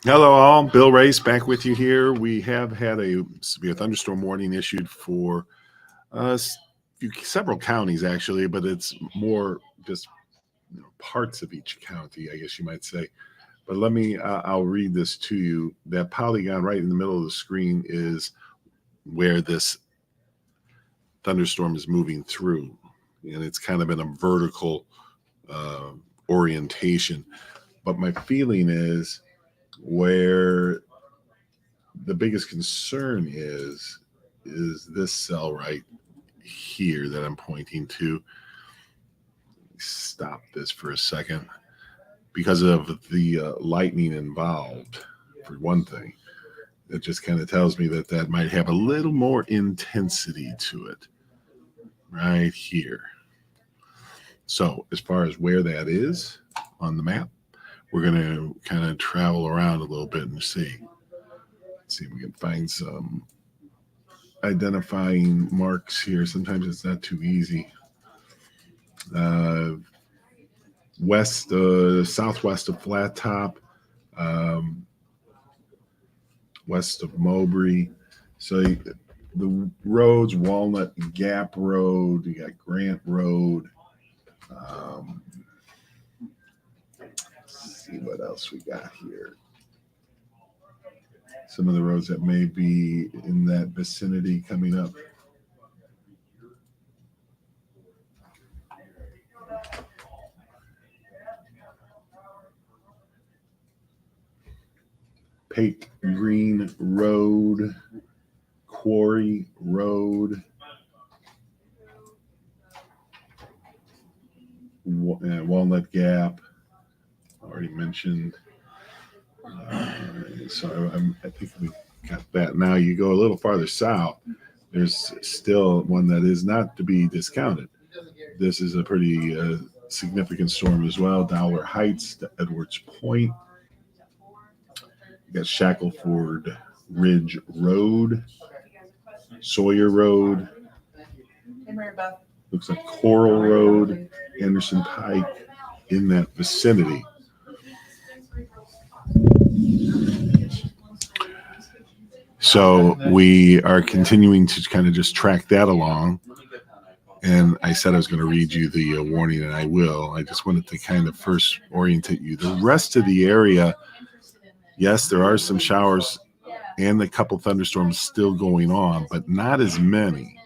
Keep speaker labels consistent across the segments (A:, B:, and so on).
A: Hello, all. Bill Race back with you here. We have had a severe thunderstorm warning issued for several counties, actually, but it's more just parts of each county, I guess you might say. But I'll read this to you. That polygon right in the middle of the screen is where this thunderstorm is moving through, and it's kind of in a vertical orientation. But my feeling is where the biggest concern is this cell right here that I'm pointing to. Stop this for a second. Because of the lightning involved, for one thing, it just kind of tells me that might have a little more intensity to it right here. So as far as where that is on the map, we're going to kind of travel around a little bit and see if we can find some identifying marks here. Sometimes it's not too easy. Southwest of Flat Top, west of Mowbray. So the roads, Walnut Gap Road, you got Grant Road. Let's see what else we got here. Some of the roads that may be in that vicinity coming up. Pate Green Road, Quarry Road, Walnut Gap, already mentioned. So I think we got that. Now you go a little farther south, there's still one that is not to be discounted. This is a pretty significant storm as well. Dowler Heights to Edwards Point. You got Shackleford Ridge Road, Sawyer Road, looks like Coral Road, Anderson Pike, in that vicinity. So we are continuing to kind of just track that along. And I said I was going to read you the warning, and I will. I just wanted to kind of first orientate you. The rest of the area, yes, there are some showers and a couple thunderstorms still going on, but not as many.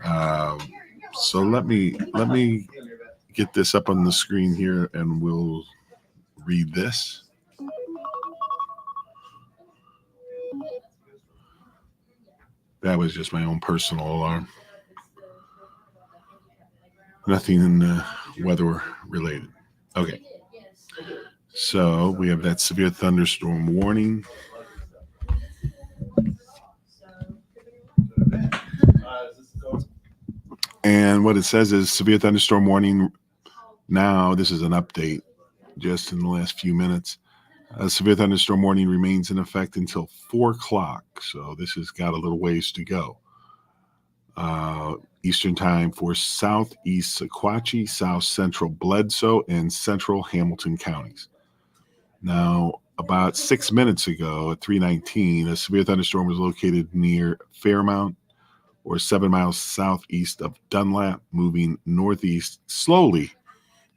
A: So let me get this up on the screen here, and we'll read this. That was just my own personal alarm. Nothing weather related. Okay. So we have that severe thunderstorm warning. And what it says is severe thunderstorm warning. Now, this is an update just in the last few minutes. A severe thunderstorm warning remains in effect until 4 o'clock. So this has got a little ways to go. Eastern time for southeast Sequatchie, south central Bledsoe, and central Hamilton counties. Now, about 6 minutes ago at 3:19, a severe thunderstorm was located near Fairmount, or 7 miles southeast of Dunlap, moving northeast slowly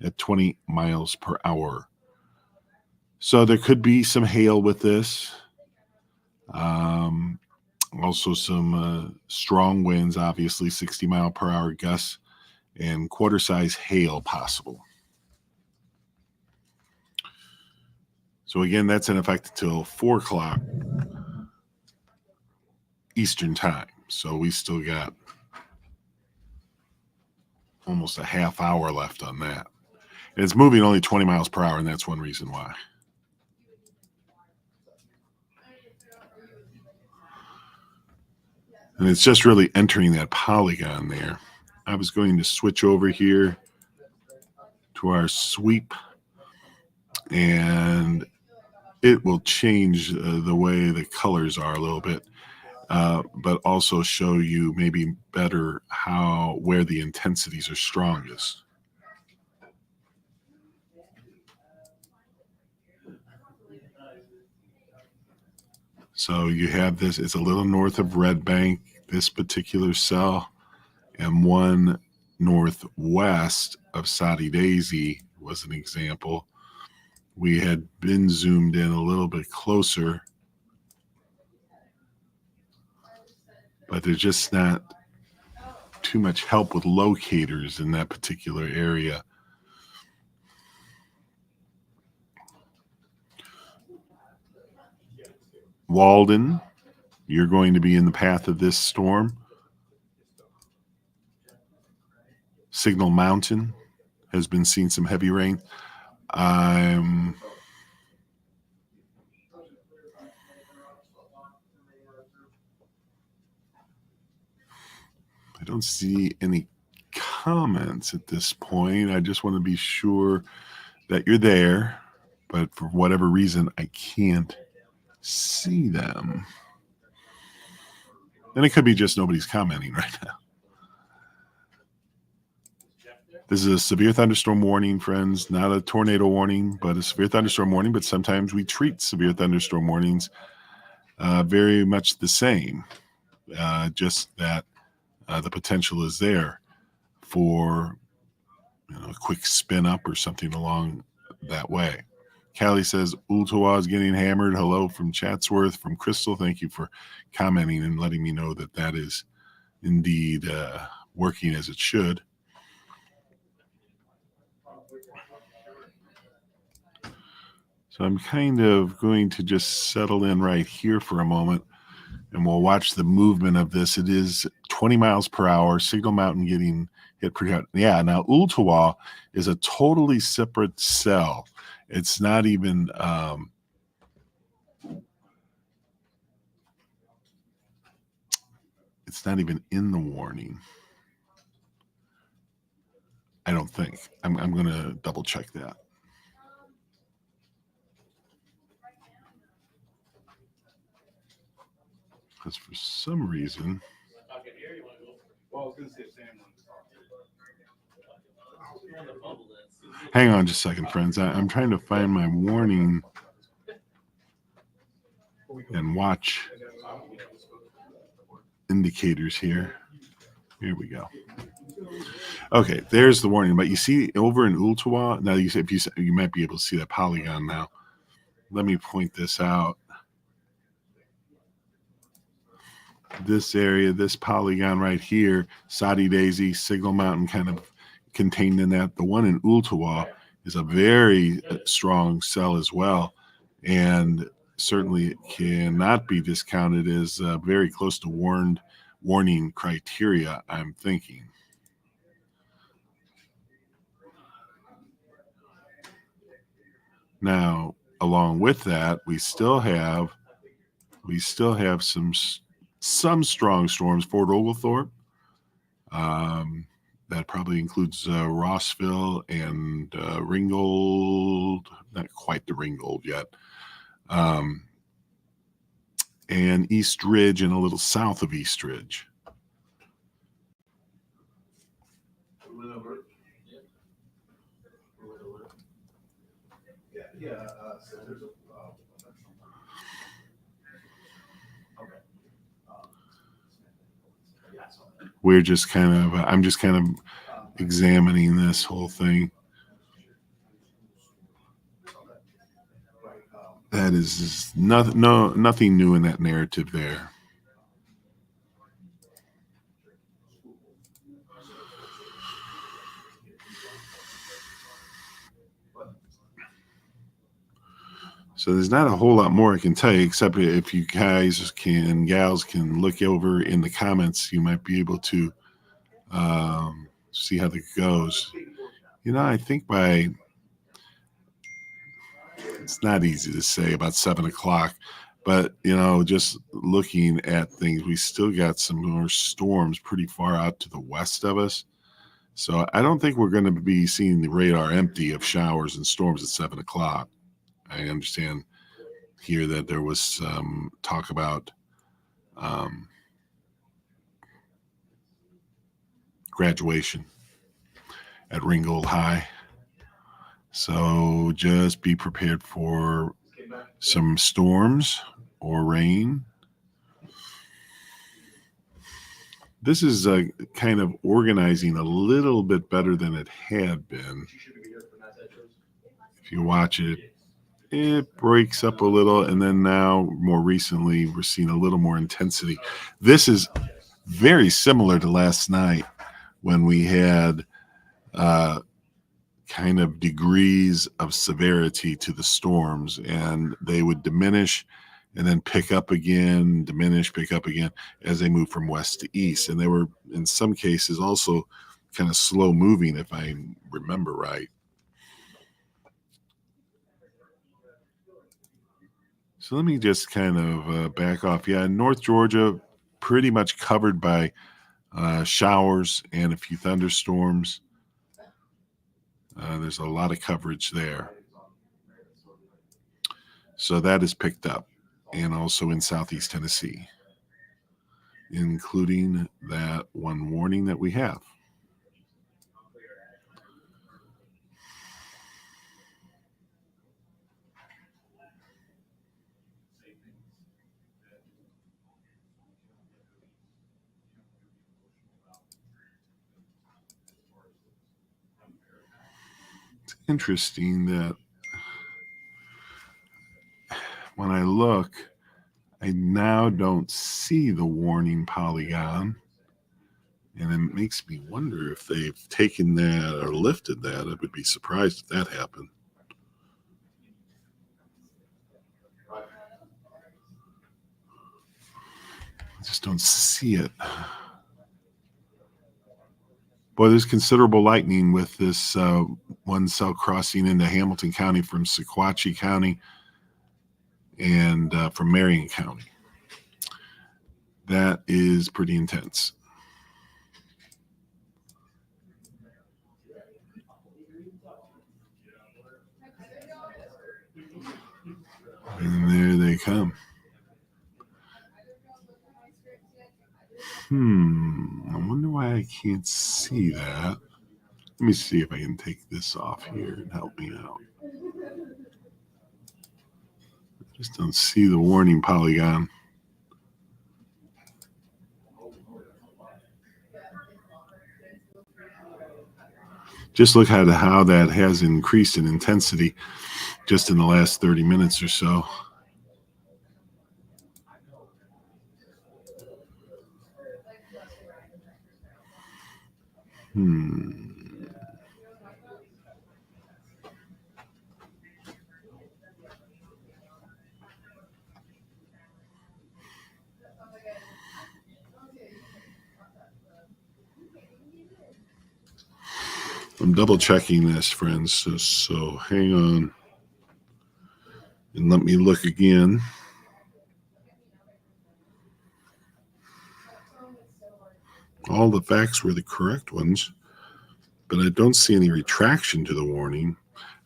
A: at 20 miles per hour. So there could be some hail with this. Also some strong winds, obviously 60 mile per hour gusts, and quarter-size hail possible. So again, that's in effect until 4 o'clock Eastern time. So we still got almost a half hour left on that. And it's moving only 20 miles per hour, and that's one reason why. And it's just really entering that polygon there. I was going to switch over here to our sweep, and it will change the way the colors are a little bit, but also show you maybe better where the intensities are strongest. So you have this, it's a little north of Red Bank, this particular cell, and one northwest of Soddy Daisy was an example. We had been zoomed in a little bit closer, but there's just not too much help with locators in that particular area. Walden, you're going to be in the path of this storm. Signal Mountain has been seeing some heavy rain. I don't see any comments at this point. I just want to be sure that you're there, but for whatever reason, I can't see them. And it could be just nobody's commenting right now. This is a severe thunderstorm warning, friends, not a tornado warning, but a severe thunderstorm warning. But sometimes we treat severe thunderstorm warnings very much the same, just that the potential is there for a quick spin up or something along that way. Callie says, Ooltewah is getting hammered. Hello from Chatsworth. From Crystal, thank you for commenting and letting me know that that is indeed working as it should. So I'm kind of going to just settle in right here for a moment, and we'll watch the movement of this. It is 20 miles per hour. Signal Mountain getting hit pretty hard. Yeah, now Ooltewah is a totally separate cell. It's not even in the warning. I don't think. I'm going to double check that. Because for some reason, hang on just a second, friends. I'm trying to find my warning and watch indicators here. Here we go. Okay, there's the warning. But you see over in Ooltewah, now you might be able to see that polygon now. Let me point this out. This area, this polygon right here, Soddy Daisy, Signal Mountain kind of contained in that. The one in Ooltewah is a very strong cell as well, and certainly cannot be discounted as very close to warning criteria, I'm thinking. Now, along with that, we still have some strong storms. Fort Oglethorpe, that probably includes Rossville and Ringgold, not quite the Ringgold yet, and East Ridge and a little south of East Ridge. I'm just kind of examining this whole thing. That is nothing new in that narrative there. So there's not a whole lot more I can tell you, except if you gals can look over in the comments, you might be able to see how that goes. I think it's not easy to say about 7 o'clock, but just looking at things, we still got some more storms pretty far out to the west of us. So I don't think we're going to be seeing the radar empty of showers and storms at 7 o'clock. I understand here that there was some talk about graduation at Ringgold High. So just be prepared for some storms or rain. This is kind of organizing a little bit better than it had been. If you watch it, it breaks up a little, and then now, more recently, we're seeing a little more intensity. This is very similar to last night when we had kind of degrees of severity to the storms, and they would diminish and then pick up again, diminish, pick up again as they move from west to east. And they were, in some cases, also kind of slow moving, if I remember right. So let me just kind of back off. Yeah, North Georgia, pretty much covered by showers and a few thunderstorms. There's a lot of coverage there. So that is picked up. And also in southeast Tennessee, including that one warning that we have. It's interesting that when I look, I now don't see the warning polygon. And it makes me wonder if they've taken that or lifted that. I would be surprised if that happened. I just don't see it. Boy, there's considerable lightning with this one cell crossing into Hamilton County from Sequatchie County and from Marion County. That is pretty intense. And there they come. I wonder why I can't see that. Let me see if I can take this off here and help me out. I just don't see the warning polygon. Just look at how that has increased in intensity just in the last 30 minutes or so. I'm double checking this, friends, so hang on and let me look again. All the facts were the correct ones, but I don't see any retraction to the warning.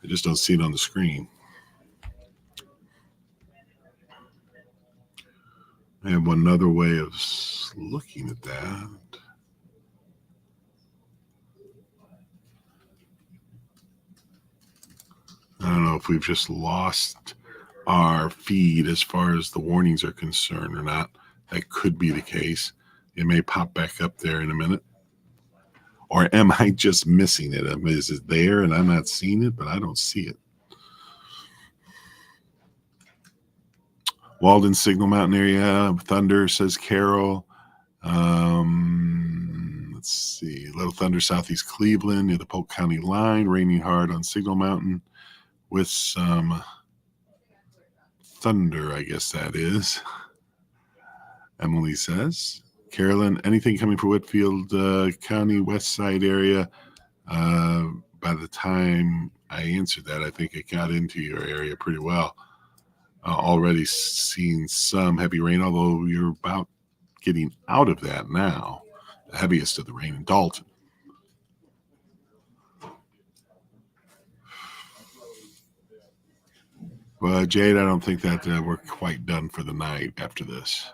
A: I just don't see it on the screen. I have one other way of looking at that. I don't know if we've just lost our feed as far as the warnings are concerned or not. That could be the case. It may pop back up there in a minute. Or am I just missing it? Is it there and I'm not seeing it, but I don't see it? Walden, Signal Mountain area, thunder, says Carol. Let's see. Little thunder southeast Cleveland near the Polk County line. Raining hard on Signal Mountain with some thunder, I guess that is. Emily says. Carolyn, anything coming for Whitfield County, west side area? By the time I answered that, I think it got into your area pretty well. Already seen some heavy rain, although you're about getting out of that now. The heaviest of the rain in Dalton. Well, Jade, I don't think that we're quite done for the night after this.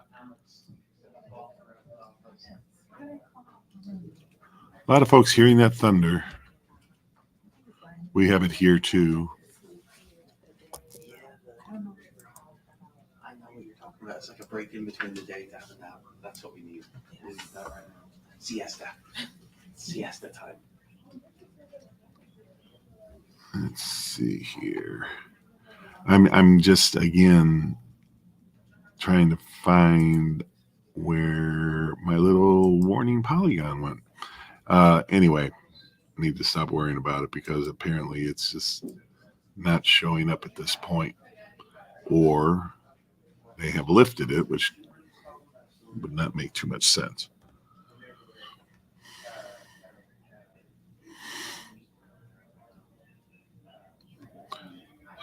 A: A lot of folks hearing that thunder. We have it here too.
B: That's like a break in between the daytime and now. That's what we need. We need that right now. Siesta. Siesta time.
A: Let's see here. I'm just again trying to find where my little warning polygon went. Anyway, I need to stop worrying about it because apparently it's just not showing up at this point, or they have lifted it, which would not make too much sense.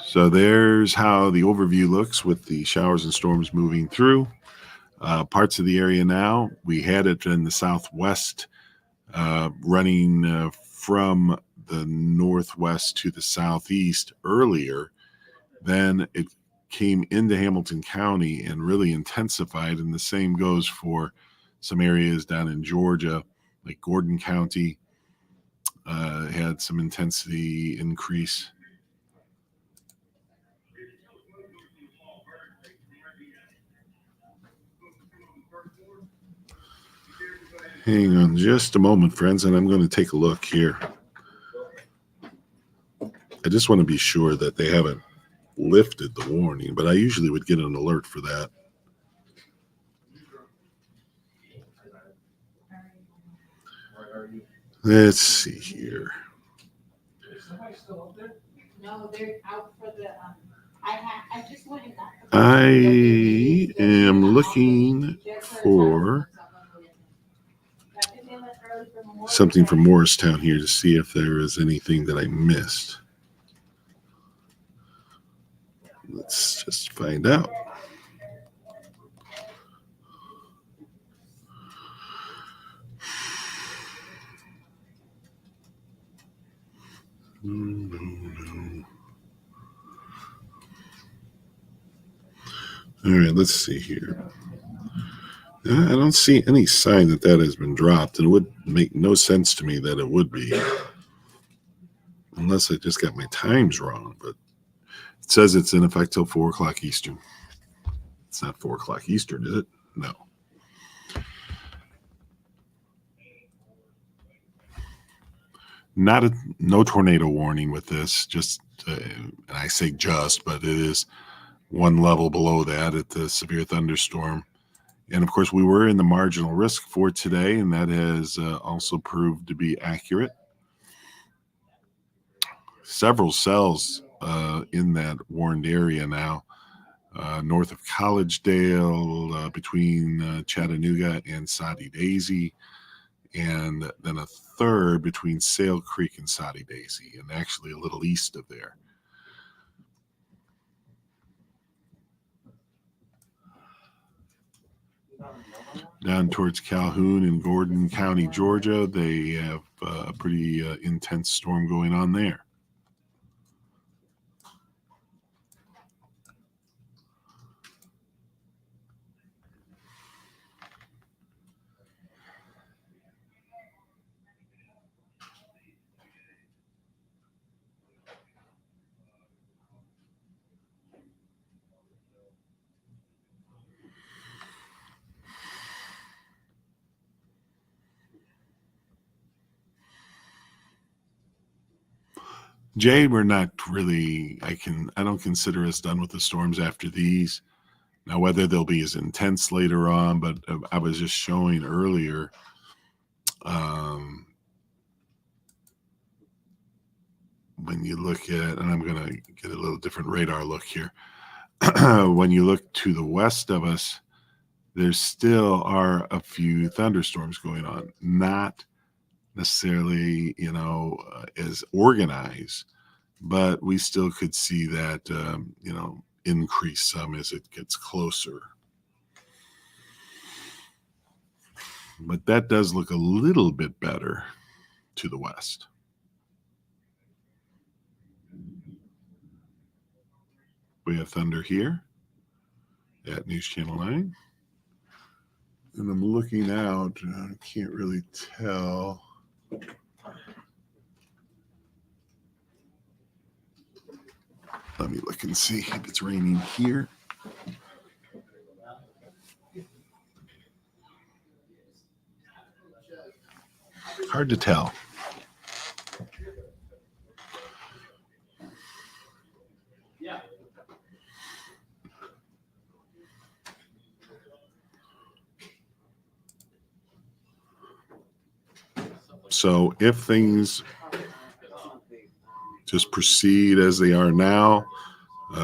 A: So there's how the overview looks with the showers and storms moving through. Parts of the area now, we had it in the southwest, running from the northwest to the southeast earlier. Then it came into Hamilton County and really intensified, and the same goes for some areas down in Georgia, like Gordon County had some intensity increase. Hang on just a moment, friends, and I'm going to take a look here. I just want to be sure that they haven't lifted the warning, but I usually would get an alert for that. Let's see here.
C: No, they're out for the. I just went and got.
A: I am looking for something from Morristown here to see if there is anything that I missed. Let's just find out. No. All right, let's see here. I don't see any sign that that has been dropped, and it would make no sense to me that it would be, unless I just got my times wrong. But it says it's in effect till 4 o'clock Eastern. It's not 4 o'clock Eastern, is it? No. No tornado warning with this. Just, and I say just, but it is one level below that at the severe thunderstorm. And of course, we were in the marginal risk for today, and that has also proved to be accurate. Several cells in that warned area now, north of Collegedale, between Chattanooga and Soddy Daisy, and then a third between Sale Creek and Soddy Daisy, and actually a little east of there. Down towards Calhoun and Gordon County, Georgia, they have a pretty intense storm going on there. Jay, we're not really, I don't consider us done with the storms after these. Now, whether they'll be as intense later on, but I was just showing earlier, when you look at, and I'm going to get a little different radar look here. When you look to the west of us, there still are a few thunderstorms going on, not necessarily, as organized, but we still could see that, increase some as it gets closer. But that does look a little bit better to the west. We have thunder here at News Channel 9. And I'm looking out, I can't really tell. Let me look and see if it's raining here. hard to tell. So if things just proceed as they are now,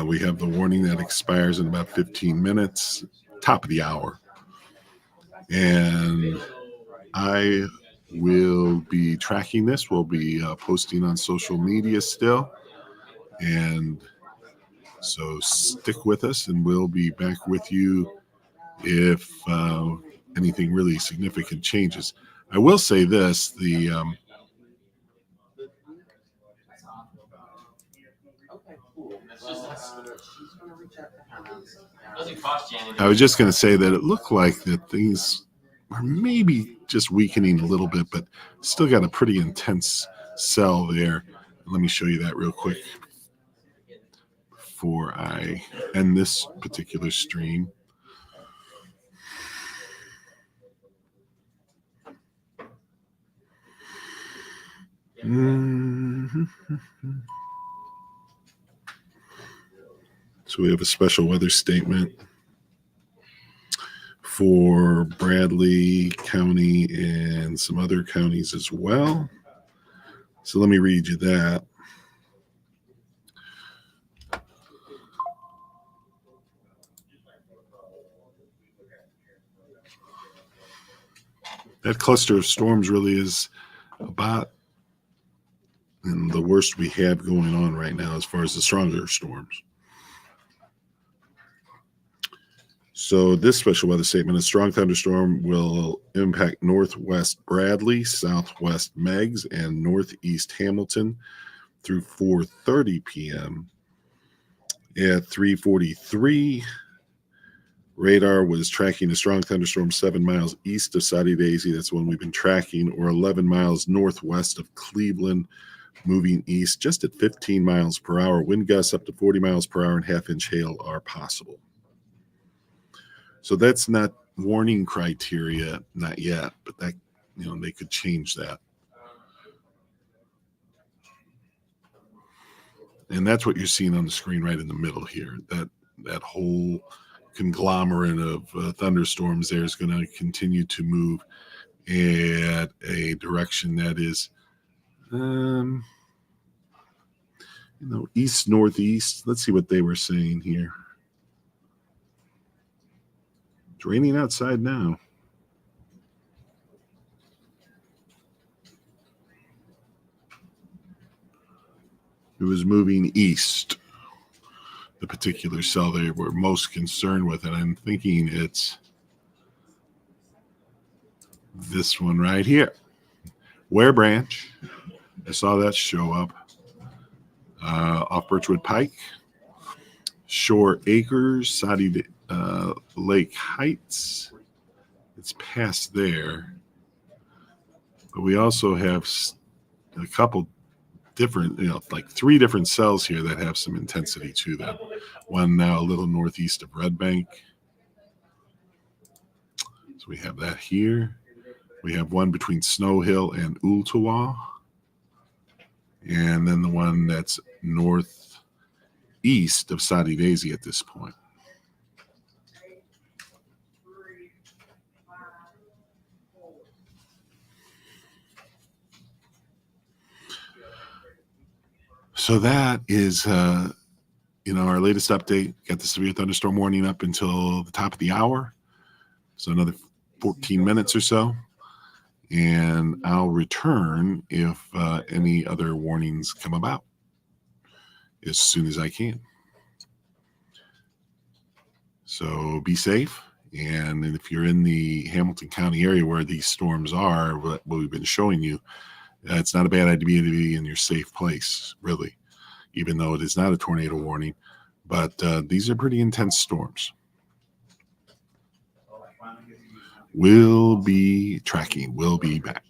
A: we have the warning that expires in about 15 minutes, top of the hour. And I will be tracking this. We'll be posting on social media still. And so stick with us, and we'll be back with you if anything really significant changes. I will say this, I was just going to say that it looked like that things are maybe just weakening a little bit, but still got a pretty intense cell there. Let me show you that real quick before I end this particular stream. So we have a special weather statement for Bradley County and some other counties as well. So let me read you that. That cluster of storms really is about the worst we have going on right now as far as the stronger storms. So this special weather statement, a strong thunderstorm will impact northwest Bradley, southwest Meigs, and northeast Hamilton through 4:30 p.m. At 3:43, radar was tracking a strong thunderstorm 7 miles east of Saudi Daisy. That's one we've been tracking, or 11 miles northwest of Cleveland, moving east just at 15 miles per hour. Wind gusts up to 40 miles per hour and half-inch hail are possible. So that's not warning criteria, not yet, but that, they could change that. And that's what you're seeing on the screen right in the middle here. That whole conglomerate of thunderstorms there is going to continue to move at a direction that is, east northeast. Let's see what they were saying here. It's raining outside now. It was moving east, the particular cell they were most concerned with. And I'm thinking it's this one right here. Ware Branch. I saw that show up. Off Birchwood Pike. Shore Acres, Saudi Lake Heights. It's past there. But we also have a couple different, like 3 different cells here that have some intensity to them. One now a little northeast of Red Bank. So we have that here. We have one between Snow Hill and Ooltewah. And then the one that's northeast of Saudi Daisy at this point. So that is, our latest update. Got the severe thunderstorm warning up until the top of the hour. So another 14 minutes or so. And I'll return if any other warnings come about as soon as I can. So be safe. And if you're in the Hamilton County area where these storms are, what we've been showing you, it's not a bad idea to be in your safe place, really, even though it is not a tornado warning. But these are pretty intense storms. We'll be tracking. We'll be back.